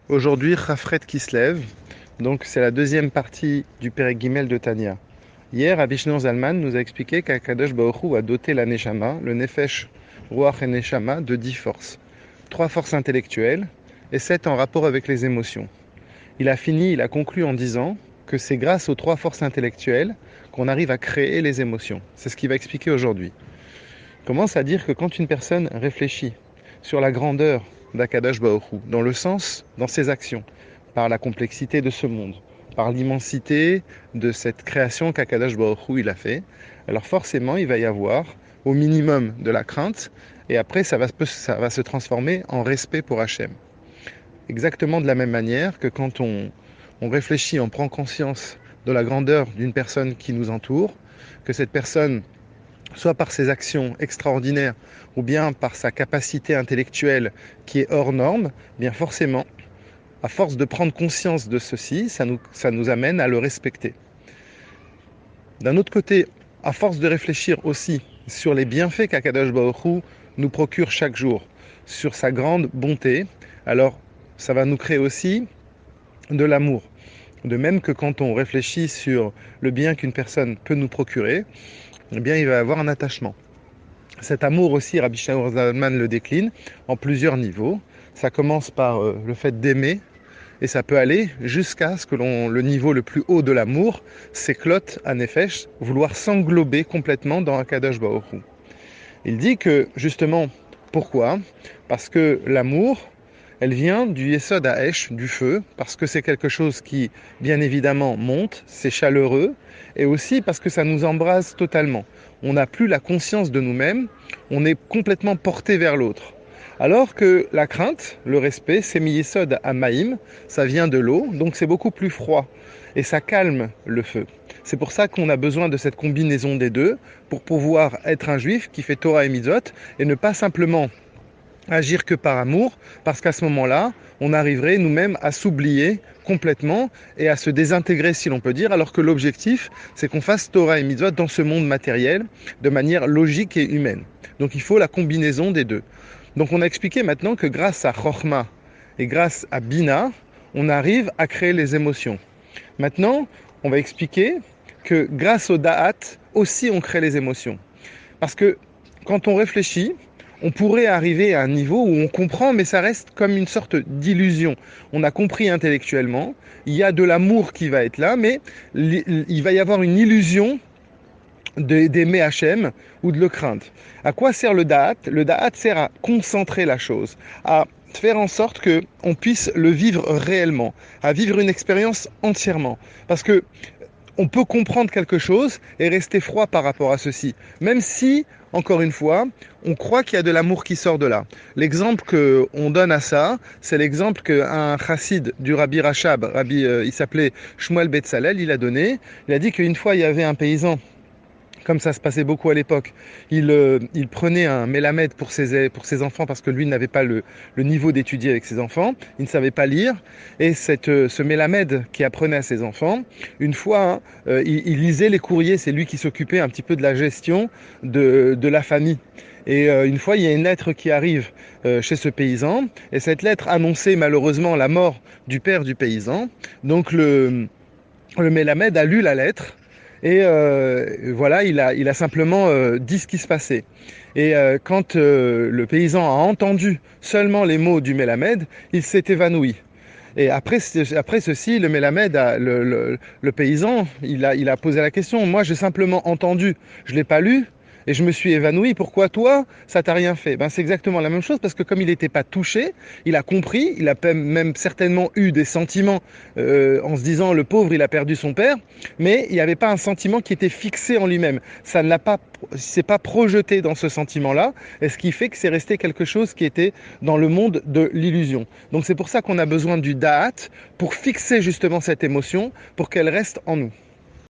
Aujourd'hui, Chafret qui se lève, donc c'est la deuxième partie du Perek Gimel de Tanya. Hier, Rabbi Shneur Zalman nous a expliqué qu'Akadosh Baruch Hu a doté la Neshama, le Nefesh, Ruach et Neshama, de 10 forces. 3 forces intellectuelles et 7 en rapport avec les émotions. Il a conclu en disant que c'est grâce aux 3 forces intellectuelles qu'on arrive à créer les émotions. C'est ce qu'il va expliquer aujourd'hui. Il commence à dire que quand une personne réfléchit sur la grandeur d'Akadosh Baruch Hu, dans le sens, dans ses actions, par la complexité de ce monde, par l'immensité de cette création qu'Akadosh Baruch Hu il a fait, alors forcément il va y avoir au minimum de la crainte, et après ça va se transformer en respect pour Hachem. Exactement de la même manière que quand on réfléchit, on prend conscience de la grandeur d'une personne qui nous entoure, que cette personne, soit par ses actions extraordinaires ou bien par sa capacité intellectuelle qui est hors norme, bien forcément, à force de prendre conscience de ceci, ça nous amène à le respecter. D'un autre côté, à force de réfléchir aussi sur les bienfaits qu'Akadosh Baruch Hu nous procure chaque jour, sur sa grande bonté, alors ça va nous créer aussi de l'amour. De même que quand on réfléchit sur le bien qu'une personne peut nous procurer, eh bien il va y avoir un attachement. Cet amour aussi, Rabbi Shneur Zalman le décline en plusieurs niveaux. Ça commence par le fait d'aimer, et ça peut aller jusqu'à ce que le niveau le plus haut de l'amour, c'est klot à nefesh, vouloir s'englober complètement dans Akadosh Baruch Hu. Il dit que justement, pourquoi ? Parce que l'amour, elle vient du Yesod Haesh, du feu, parce que c'est quelque chose qui, bien évidemment, monte, c'est chaleureux, et aussi parce que ça nous embrase totalement. On n'a plus la conscience de nous-mêmes, on est complètement porté vers l'autre. Alors que la crainte, le respect, c'est mi-Yesod à Maïm, ça vient de l'eau, donc c'est beaucoup plus froid, et ça calme le feu. C'est pour ça qu'on a besoin de cette combinaison des deux, pour pouvoir être un juif qui fait Torah et Mitzvot, et ne pas simplement agir que par amour, parce qu'à ce moment-là, on arriverait nous-mêmes à s'oublier complètement et à se désintégrer, si l'on peut dire, alors que l'objectif, c'est qu'on fasse Torah et Mitzvot dans ce monde matériel de manière logique et humaine. Donc il faut la combinaison des deux. Donc on a expliqué maintenant que grâce à Chochma et grâce à Bina, on arrive à créer les émotions. Maintenant, on va expliquer que grâce au Da'at, aussi on crée les émotions. Parce que quand on réfléchit, on pourrait arriver à un niveau où on comprend, mais ça reste comme une sorte d'illusion. On a compris intellectuellement, il y a de l'amour qui va être là, mais il va y avoir une illusion d'aimer Hachem ou de le craindre. À quoi sert le Da'at ? Le Da'at sert à concentrer la chose, à faire en sorte qu'on puisse le vivre réellement, à vivre une expérience entièrement. Parce que on peut comprendre quelque chose et rester froid par rapport à ceci, même si, encore une fois, on croit qu'il y a de l'amour qui sort de là. L'exemple qu'on donne à ça, c'est l'exemple qu'un chassid du Rabbi Rachab, il s'appelait Shmuel Betzalel, il a donné. Il a dit qu'une fois, il y avait un paysan, comme ça se passait beaucoup à l'époque, il prenait un mélamède pour ses enfants parce que lui n'avait pas le niveau d'étudier avec ses enfants, il ne savait pas lire, et ce mélamède qui apprenait à ses enfants, une fois, il lisait les courriers, c'est lui qui s'occupait un petit peu de la gestion de la famille. Et une fois, il y a une lettre qui arrive chez ce paysan, et cette lettre annonçait malheureusement la mort du père du paysan. Donc le mélamède a lu la lettre, et voilà, il a simplement dit ce qui se passait. Et quand le paysan a entendu seulement les mots du mélamède, il s'est évanoui. Et après ceci, le mélamède, le paysan, il a posé la question. Moi, j'ai simplement entendu, je ne l'ai pas lu, et je me suis évanoui. Pourquoi toi, ça t'a rien fait ? Ben, c'est exactement la même chose, parce que comme il n'était pas touché, il a compris, il a même certainement eu des sentiments en se disant, le pauvre, il a perdu son père, mais il n'y avait pas un sentiment qui était fixé en lui-même. Ça ne l'a pas, s'est pas projeté dans ce sentiment-là, et ce qui fait que c'est resté quelque chose qui était dans le monde de l'illusion. Donc c'est pour ça qu'on a besoin du da'at, pour fixer justement cette émotion, pour qu'elle reste en nous.